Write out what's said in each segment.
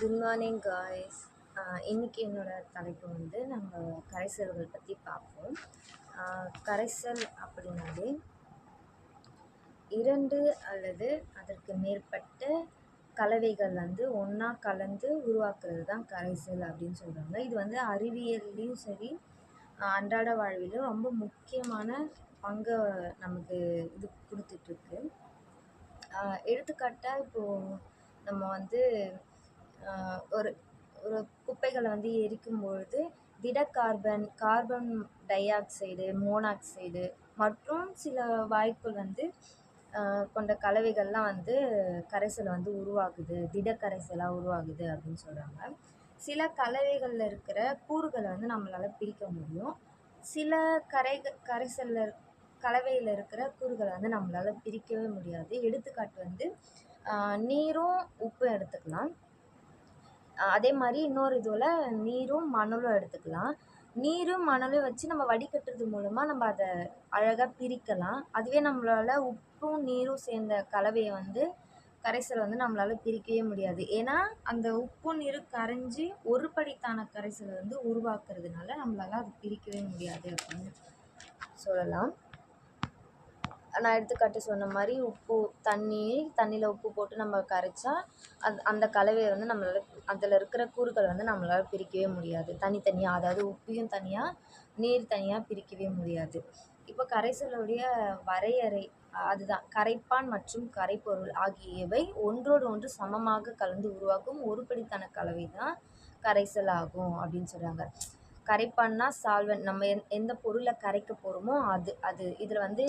Good morning guys. இன்றைக்கி என்னோடய தலைப்பு வந்து நம்ம கரைசல்கள் பற்றி பார்ப்போம். கரைசல் அப்படின்னாலே 2 அல்லது அதற்கு மேற்பட்ட கலவைகள் வந்து ஒன்றா கலந்து உருவாக்குறது தான் கரைசல் அப்படின்னு சொல்கிறாங்க. இது வந்து அறிவியல்லையும் சரி, அன்றாட வாழ்விலும் ரொம்ப முக்கியமான பங்கை நமக்கு இது கொடுத்துட்ருக்கு. எடுத்துக்காட்டாக இப்போது நம்ம வந்து ஒரு ஒரு குப்பைகளை வந்து எரிக்கும் பொழுது திட கார்பன் டை ஆக்சைடு, மோனாக்சைடு மற்றும் சில வாயுக்கள் வந்து கொண்ட கலவைகள்லாம் வந்து கரைசலை வந்து உருவாகுது, திட கரைசலாக உருவாகுது அப்படின்னு சொல்கிறாங்க. சில கலவைகளில் இருக்கிற கூறுகளை வந்து நம்மளால் பிரிக்க முடியும். சில கரைசலில் கலவையில் இருக்கிற கூறுகளை வந்து நம்மளால் பிரிக்கவே முடியாது. எடுத்துக்காட்டு வந்து நீரும் உப்பும் எடுத்துக்கலாம். அதே மாதிரி இன்னொரு இதில் நீரும் மணலும் எடுத்துக்கலாம். நீரும் மணலும் வச்சு நம்ம வடிகட்டுறது மூலமாக நம்ம அதை அழகாக பிரிக்கலாம். அதுவே நம்மளால் உப்பும் நீரும் சேர்ந்த கலவையை வந்து கரைசலை வந்து நம்மளால் பிரிக்கவே முடியாது. ஏன்னா அந்த உப்பும் நீரும் கரைஞ்சி ஒரு படித்தான கரைசலை வந்து உருவாக்குறதுனால நம்மளால் அது பிரிக்கவே முடியாது அப்படின்னு சொல்லலாம். நான் எடுத்துக்காட்டு சொன்ன மாதிரி தண்ணியில் உப்பு போட்டு நம்ம கரைச்சா அந்த கலவையை வந்து நம்மளால் அதில் இருக்கிற கூறுகளை வந்து நம்மளால் பிரிக்கவே முடியாது. தனித்தனியாக, அதாவது உப்பையும் தனியாக நீர் தனியாக பிரிக்கவே முடியாது. இப்போ கரைசலுடைய வரையறை அதுதான், கரைப்பான் மற்றும் கரைப்பொருள் ஆகியவை ஒன்றோடு ஒன்று சமமாக கலந்து உருவாக்கும் ஒரு படித்தான கலவை தான் கரைசல் ஆகும் அப்படின்னு சொல்கிறாங்க. கரைப்பான்னா சால்வெண்ட், நம்ம எந்த பொருளை கரைக்க போகிறோமோ அது இதில் வந்து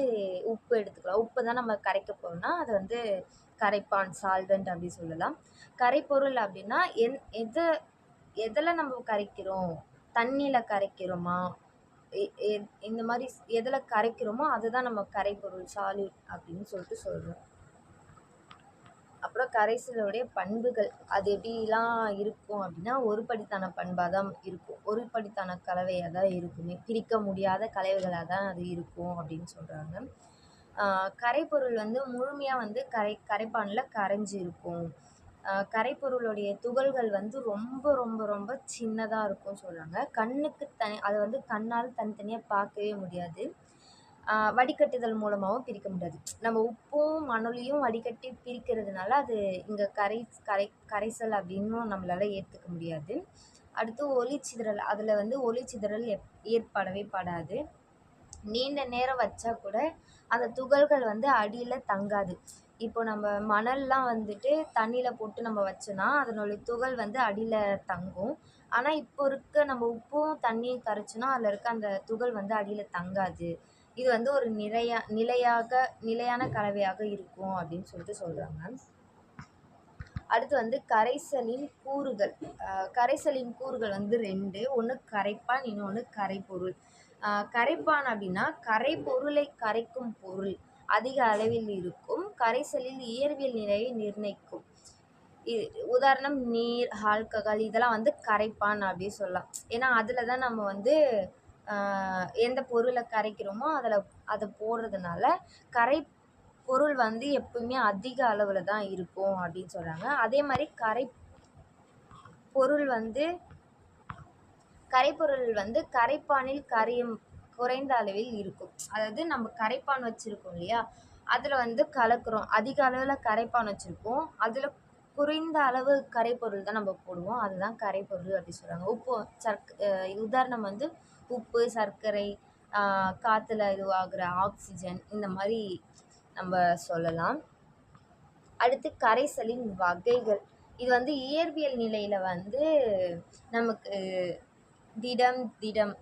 உப்பு எடுத்துக்கலாம். உப்பு தான் நம்ம கரைக்க போகிறோம்னா அது வந்து கரைப்பான், சால்வெண்ட் அப்படி சொல்லலாம். கரைப்பொருள் அப்படின்னா எதில் நம்ம கரைக்கிறோம், தண்ணியில் கரைக்கிறோமா, இந்த மாதிரி எதில் கரைக்கிறோமோ அதுதான் நம்ம கரைப்பொருள், சாலிட் அப்படின்னு சொல்கிறோம். அப்புறம் கரைசலுடைய பண்புகள் அது எப்படிலாம் இருக்கும் அப்படின்னா, ஒரு படித்தான பண்பாக தான் இருக்கும், ஒரு படித்தான கலவையாக தான் இருக்குமே, பிரிக்க முடியாத கலவைகளாக தான் அது இருக்கும் அப்படின்னு சொல்கிறாங்க. கரைப்பொருள் வந்து முழுமையாக வந்து கரைப்பானில் கரைஞ்சி இருக்கும். கரைப்பொருளுடைய துகள்கள் வந்து ரொம்ப ரொம்ப ரொம்ப சின்னதாக இருக்கும்னு சொல்கிறாங்க. கண்ணுக்கு அதை வந்து கண்ணால் தனித்தனியாக பார்க்கவே முடியாது. வடிகட்டுதல் மூலமாகவும் பிரிக்க முடியாது. நம்ம உப்பும் மணலையும் வடிகட்டி பிரிக்கிறதுனால அது இங்கே கரைசல் அப்படின்னும் நம்மளால் ஏற்றுக்க முடியாது. அடுத்து ஒளிச்சிதறல், அதில் வந்து ஒளிச்சிதறல் ஏற்படவே படாது. நீண்ட நேரம் வச்சா கூட அந்த துகள்கள் வந்து அடியில் தங்காது. இப்போ நம்ம மணல்லாம் வந்துட்டு தண்ணியில் போட்டு நம்ம வச்சோன்னா அதனுடைய துகள் வந்து அடியில் தங்கும். ஆனால் இப்போ இருக்க நம்ம உப்பும் தண்ணியும் கரைச்சோன்னா அதில் இருக்க அந்த துகள் வந்து அடியில் தங்காது. இது வந்து ஒரு நிலையான கலவையாக இருக்கும் அப்படின்னு சொல்கிறாங்க. அடுத்து வந்து கரைசலின் கூறுகள். கரைசலின் கூறுகள் வந்து 2, ஒன்று கரைப்பான், இன்னொன்று கரைப்பொருள். கரைப்பான் அப்படின்னா கரைப்பொருளை கரைக்கும் பொருள் அதிக அளவில் இருக்கும், கரைசலில் இயற்பியல் நிலையை நிர்ணயிக்கும். உதாரணம் நீர், ஆல்கஹால், இதெல்லாம் வந்து கரைப்பான் அப்படி சொல்லலாம். ஏன்னா அதில் தான் நம்ம வந்து எந்த பொருளை கரைக்கிறோமோ அதை போடுறதுனால கரைப்பொருள் வந்து எப்பவுமே அதிக அளவில் தான் இருக்கும் அப்படின்னு சொல்கிறாங்க. அதே மாதிரி கரைப்பொருள் வந்து கரைப்பானில் குறைந்த அளவில் இருக்கும். அதாவது நம்ம கரைப்பான் வச்சுருக்கோம் இல்லையா, அதில் வந்து கலக்கிறோம், அதிக அளவில் கரைப்பான் வச்சுருப்போம், அதில் குறைந்த அளவு கரைப்பொருள் தான் நம்ம போடுவோம், அதுதான் கரைப்பொருள் அப்படி சொல்கிறாங்க. உதாரணம் வந்து உப்பு, சர்க்கரை, காற்றுல இதுவாகிற ஆக்சிஜன், இந்த மாதிரி நம்ம சொல்லலாம். அடுத்து கரைசலின் வகைகள். இது வந்து இயற்பியல் நிலையில் வந்து நமக்கு திடம்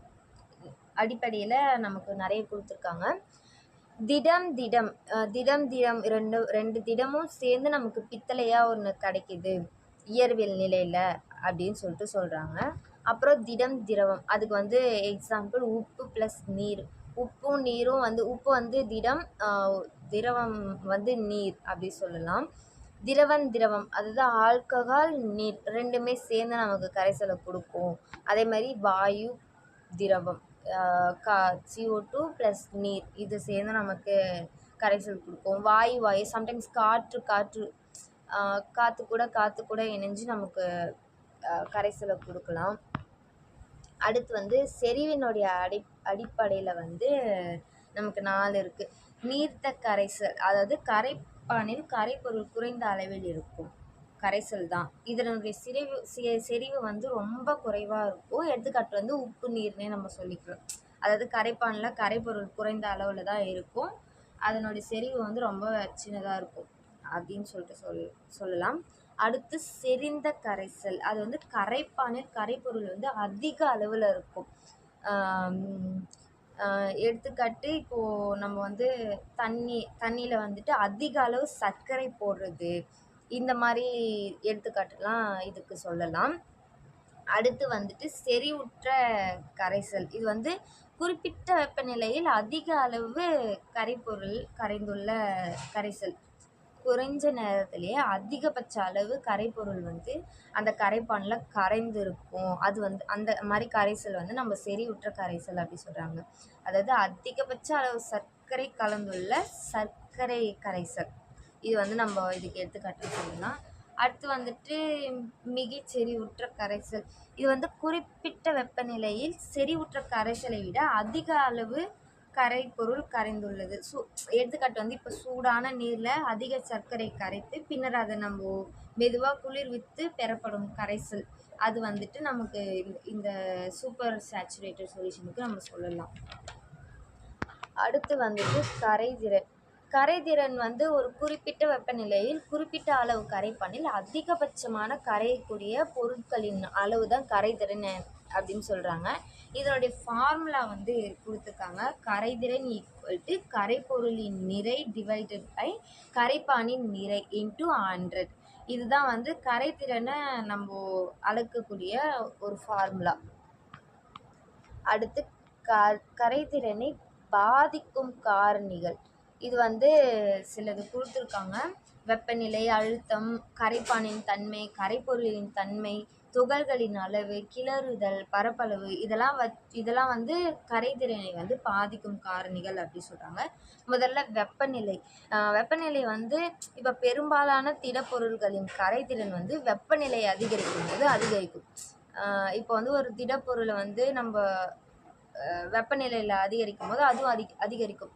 அடிப்படையில் நமக்கு நிறைய கொடுத்துருக்காங்க. திடம் ரெண்டு திடமும் சேர்ந்து நமக்கு பித்தளையாக ஒன்று கிடைக்கிது இயற்பியல் நிலையில் அப்படின்னு சொல்கிறாங்க. அப்புறம் திரவம், அதுக்கு வந்து எக்ஸாம்பிள் உப்பு ப்ளஸ் நீர். உப்பும் நீரும் வந்து உப்பு வந்து திரவம் வந்து நீர் அப்படி சொல்லலாம். திரவம் அதுதான் ஆல்கஹால், நீர் ரெண்டுமே சேர்ந்து நமக்கு கரைசலை கொடுக்கும். அதே மாதிரி வாயு, திரவம், CO2 ப்ளஸ் நீர், இது சேர்ந்து நமக்கு கரைசல் கொடுக்கும். வாயு சம்டைம்ஸ் காற்று காற்று கூட இணைஞ்சு நமக்கு கரைசலை கொடுக்கலாம். அடுத்து வந்து செறிவினுடைய அடிப்படையில் வந்து நமக்கு 4 இருக்குது. நீர்த்த கரைசல், அதாவது கரைப்பானில் கரைப்பொருள் குறைந்த அளவில் இருக்கும் கரைசல் தான். இதனுடைய செறிவு வந்து ரொம்ப குறைவாக இருக்கும். எடுத்துக்காட்டு வந்து உப்பு நீர்னே நம்ம சொல்லிக்கலாம். அதாவது கரைப்பானில் கரைப்பொருள் குறைந்த அளவில் தான் இருக்கும். அதனுடைய செறிவு வந்து ரொம்ப சின்னதாக இருக்கும் அப்படின்னு சொல்லிட்டு சொல்லலாம். அடுத்து செறிந்த கரைசல், அது வந்து கரைப்பானில் கரைப்பொருள் வந்து அதிக அளவில் இருக்கும். எடுத்துக்காட்டு இப்போது நம்ம வந்து தண்ணியில் வந்துட்டு அதிக அளவு சர்க்கரை போடுறது, இந்த மாதிரி எடுத்துக்காட்டுலாம் இதுக்கு சொல்லலாம். அடுத்து வந்துட்டு செறிவுற்ற கரைசல், இது வந்து குறிப்பிட்ட வெப்பநிலையில் அதிக அளவு கரைப்பொருள் கரைந்துள்ள கரைசல். குறைஞ்ச நேரத்திலேயே அதிகபட்ச அளவு கரைப்பொருள் வந்து அந்த கரைப்பானில் கரைந்து இருக்கும். அது வந்து அந்த மாதிரி கரைசல் வந்து நம்ம செறிவுற்ற கரைசல் அப்படி சொல்கிறாங்க. அதாவது அதிகபட்ச அளவு சர்க்கரை கலந்துள்ள சர்க்கரை கரைசல். இது வந்து நம்ம இதுக்கு எடுத்துக்காட்டு சொல்லலாம். அடுத்து வந்துட்டு மிகச் செறிவுற்ற கரைசல், இது வந்து குறிப்பிட்ட வெப்பநிலையில் செறிவுற்ற கரைசலை விட அதிக அளவு கரைப்பொருள் கரைந்துள்ளது. எடுத்துக்காட்டு வந்து இப்போ சூடான நீரில் அதிக சர்க்கரை கரைத்து பின்னர் அதை நம்ம மெதுவாக குளிர்வித்து பெறப்படும் கரைசல், அது வந்துட்டு நமக்கு இந்த சூப்பர் சேச்சுரேட்டட் சொல்யூஷனுக்கு நம்ம சொல்லலாம். அடுத்து வந்துட்டு கரைதிறன். கரைதிறன் வந்து ஒரு குறிப்பிட்ட வெப்பநிலையில் குறிப்பிட்ட அளவு கரைப்பானில் அதிகபட்சமான கரையக்கூடிய பொருட்களின் அளவு தான் கரைதிறன் அப்படின்னு சொல்கிறாங்க. இதனுடைய ஃபார்முலா வந்து கொடுத்துருக்காங்க. கரைதிறன் ஈக்குவல் டு கரைப்பொருளின் நிறை டிவைடட் பை கரைப்பானின் நிறை இன்ட்டு 100. இதுதான் வந்து கரைதிறனை நம்ம அளக்கக்கூடிய ஒரு ஃபார்முலா. அடுத்து கரைதிறனை பாதிக்கும் காரணிகள், இது வந்து சிலது கொடுத்துருக்காங்க. வெப்பநிலை, அழுத்தம், கரைப்பானின் தன்மை, கரைப்பொருளின் தன்மை, துகள்களின் அளவு, கிளறுதல், பரப்பளவு, இதெல்லாம் வந்து கரைதிறனை வந்து பாதிக்கும் காரணிகள் அப்படி சொல்கிறாங்க. முதல்ல வெப்பநிலை. வெப்பநிலை வந்து இப்போ பெரும்பாலான திடப்பொருள்களின் கரைதிறன் வந்து வெப்பநிலை அதிகரிக்கும் போது அதிகரிக்கும். இப்போ வந்து ஒரு திடப்பொருளை வந்து நம்ம வெப்பநிலையில் அதிகரிக்கும் போது அதுவும் அதிகரிக்கும்.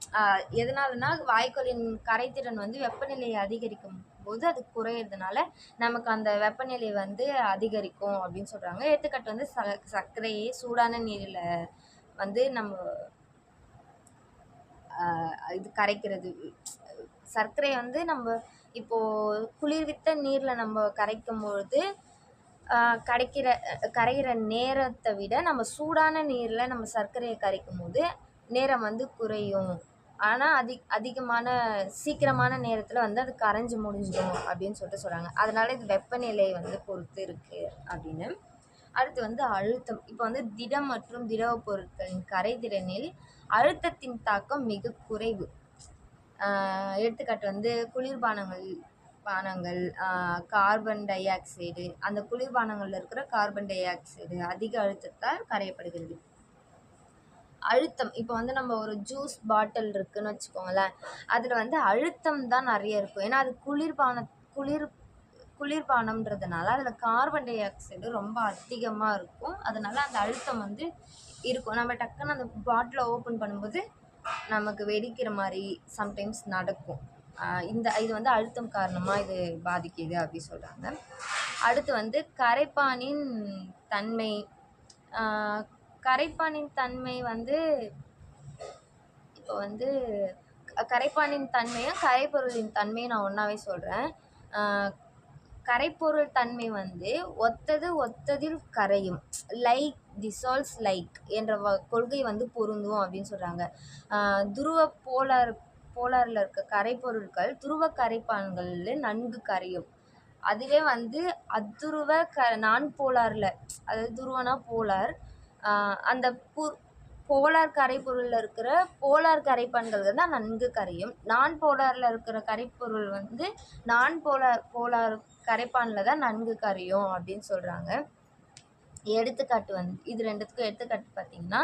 எதனாலனா வாயுக்களின் கரைதிறன் வந்து வெப்பநிலையை அதிகரிக்கும் போது அது குறையிறதுனால நமக்கு அந்த வெப்பநிலை வந்து அதிகரிக்கும் அப்படின்னு சொல்கிறாங்க. எடுத்துக்காட்டு வந்து சர்க்கரையை சூடான நீரில் வந்து நம்ம இது கரைக்கிறது. சர்க்கரை வந்து நம்ம இப்போது குளிர்வித்த நீரில் நம்ம கரைக்கும் பொழுது கரைகிற நேரத்தை விட நம்ம சூடான நீரில் நம்ம சர்க்கரையை கரைக்கும் போது நேரம் வந்து குறையும். ஆனால் சீக்கிரமான நேரத்தில் வந்து அது கரைஞ்சி முடிஞ்சிடும் அப்படின்னு சொல்கிறாங்க. அதனால் இது வெப்பநிலை வந்து பொறுத்து இருக்குது அப்படின்னு. அடுத்து வந்து அழுத்தம். இப்போ வந்து திடம் மற்றும் திரவ பொருட்களின் கரைதிறனில் அழுத்தத்தின் தாக்கம் மிக குறைவு. எடுத்துக்காட்டு வந்து குளிர்பானங்கள், கார்பன் டை ஆக்சைடு, அந்த குளிர்பானங்களில் இருக்கிற கார்பன் டை ஆக்சைடு அதிக அழுத்தத்தால் கரையப்படுகிறது. அழுத்தம், இப்போ வந்து நம்ம ஒரு ஜூஸ் பாட்டில் இருக்குதுன்னு வச்சுக்கோங்களேன், அதில் வந்து அழுத்தம் தான் நிறைய இருக்கும். ஏன்னா அது குளிர்பானம்ன்றதுனால அதில் கார்பன் டை ஆக்சைடு ரொம்ப அதிகமாக இருக்கும். அதனால் அந்த அழுத்தம் வந்து இருக்கும். நம்ம டக்குன்னு அந்த பாட்டிலை ஓப்பன் பண்ணும்போது நமக்கு வெடிக்கிற மாதிரி சம்டைம்ஸ் நடக்கும். இது வந்து அழுத்தம் காரணமாக இது பாதிக்குது அப்படி சொல்கிறாங்க. அடுத்து வந்து கரைப்பானின் தன்மை. கரைப்பானின் தன்மை வந்து இப்போ வந்து கரைப்பானின் தன்மையும் கரைப்பொருளின் தன்மையும் நான் ஒன்றாவே சொல்கிறேன். கரைப்பொருள் தன்மை வந்து ஒத்ததில் கரையும், லைக் டிசால்வ்ஸ் லைக் என்ற கொள்கை வந்து பொருந்தும் அப்படின்னு சொல்கிறாங்க. துருவ போலாரில் இருக்க கரைப்பொருட்கள் துருவ கரைப்பான்களில் நன்கு கரையும். அதுவே வந்து அத்துருவ நான் போலாரில், அதாவது துருவனா போலார், அந்த போலார் கரைப்பொருளில் இருக்கிற போலார் கரைப்பான்கள் தான் நன்கு கரையும். நான் போலாரில் இருக்கிற கரைப்பொருள் வந்து நான் போலார் கரைப்பானில் தான் நன்கு கரையும் அப்படின்னு சொல்கிறாங்க. எடுத்துக்காட்டு வந்து இது ரெண்டுத்துக்கும் எடுத்துக்காட்டு பார்த்திங்கன்னா,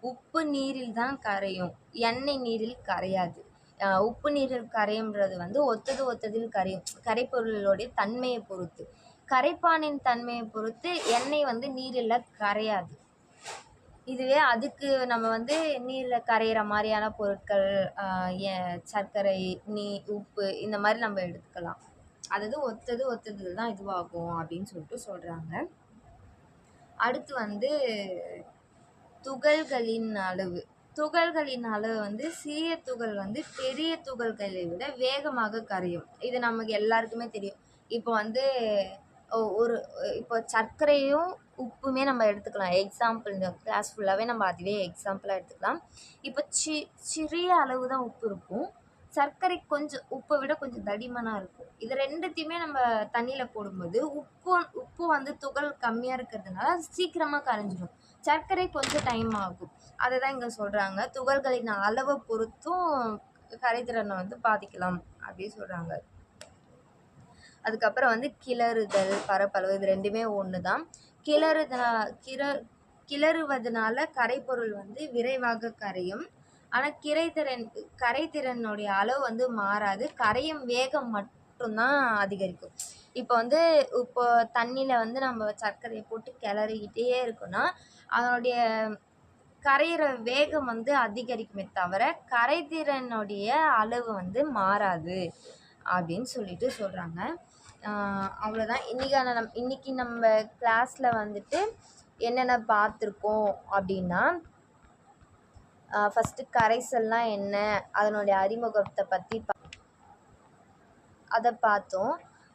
உப்பு நீரில் தான் கரையும், எண்ணெய் நீரில் கரையாது. உப்பு நீரில் கரையும்ன்றது வந்து ஒத்ததில் கரையும். கரைப்பொருளுடைய தன்மையை பொறுத்து. கரைப்பானின் தன்மையை பொறுத்து எண்ணெய் வந்து நீரில் கரையாது. இதுவே அதுக்கு நம்ம வந்து நீரில் கரையிற மாதிரியான பொருட்கள், சர்க்கரை, உப்பு இந்த மாதிரி நம்ம எடுத்துக்கலாம். அதாவது ஒத்ததில் தான் இதுவாகும் அப்படின்னு சொல்லிட்டு சொல்கிறாங்க. அடுத்து வந்து துகள்களின் அளவு. துகள்களின் அளவு வந்து சிறிய துகள் வந்து பெரிய துகள்களை விட வேகமாக கரையும். இது நமக்கு எல்லாருக்குமே தெரியும். இப்போ வந்து ஒரு இப்போ சர்க்கரையும் உப்புமே நம்ம எடுத்துக்கலாம். எக்ஸாம்பிள் இந்த கிளாஸ் ஃபுல்லாகவே நம்ம அதுவே எக்ஸாம்பிளாக எடுத்துக்கலாம். இப்போ சிறிய அளவு தான் உப்பு இருக்கும். சர்க்கரை கொஞ்சம் உப்பை விட கொஞ்சம் தடிமனாக இருக்கும். இது ரெண்டுத்தையுமே நம்ம தண்ணியில் போடும்போது உப்பு வந்து துகள் கம்மியாக இருக்கிறதுனால அது சீக்கிரமாக கரைஞ்சிடும். சர்க்கரை கொஞ்சம் டைம் ஆகும். அதை தான் இங்கே சொல்கிறாங்க. துகள்களின் அளவை பொறுத்தும் கரைதிறனை வந்து பாதிக்கலாம் அப்படின்னு சொல்கிறாங்க. அதுக்கப்புறம் வந்து கிளறுதல், பரப்பளவு இது ரெண்டுமே ஒன்று தான். கிளறுவதனால கரைப்பொருள் வந்து விரைவாக கரையும். ஆனால் கரைதிறனுடைய அளவு வந்து மாறாது. கரையும் வேகம் மட்டும்தான் அதிகரிக்கும். இப்போ தண்ணியில் வந்து நம்ம சர்க்கரையை போட்டு கிளறிக்கிட்டே இருக்கோன்னா அதனுடைய கரையிற வேகம் வந்து அதிகரிக்குமே தவிர கரைதிறனுடைய அளவு வந்து மாறாது அப்படின்னு சொல்லிட்டு சொல்கிறாங்க. அவ்வளோதான். இன்னைக்கு நம்ம கிளாஸில் வந்துட்டு என்னென்ன பார்த்துருக்கோம் அப்படின்னா, ஃபஸ்ட்டு கரைசல்னால் என்ன, அதனுடைய அறிமுகத்தை பற்றி அதை பார்த்தோம்.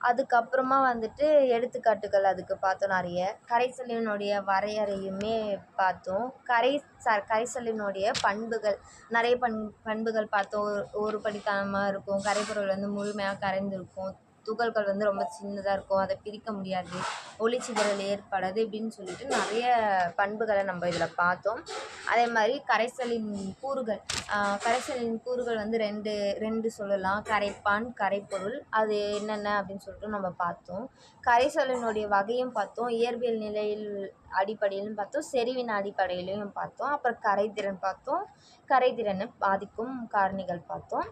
அதுக்கப்புறமா வந்துட்டு எடுத்துக்காட்டுகள் அதுக்கு பார்த்தோம் நிறைய. கரைசலினுடைய வரையறையுமே பார்த்தோம். கரைசலினுடைய பண்புகள் நிறைய பண்புகள் பார்த்தோம். ஒரு படித்தனமாக இருக்கும், கரைபொருள் வந்து முழுமையாக கரைந்திருக்கும், துகள்கள் வந்து ரொம்ப சின்னதாக இருக்கும், அதை பிரிக்க முடியாது, ஒளிச்சிதறல் ஏற்படாது இப்படின்னு சொல்லிட்டு நிறைய பண்புகளை நம்ம இதில் பார்த்தோம். அதே மாதிரி கரைசலின் கூறுகள் வந்து ரெண்டு சொல்லலாம். கரைப்பான், கரைப்பொருள். அது என்னென்ன அப்படின்னு சொல்லிட்டு நம்ம பார்த்தோம். கரைசலினுடைய வகையும் பார்த்தோம், இயற்பியல் நிலையில் அடிப்படையிலும் பார்த்தோம், செறிவின் அடிப்படையிலையும் பார்த்தோம். அப்புறம் கரைதிறன் பார்த்தோம், கரைதிறனை பாதிக்கும் காரணிகள் பார்த்தோம்.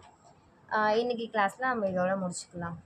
இன்றைக்கி கிளாஸில் நம்ம இதோட முடிச்சுக்கலாம்.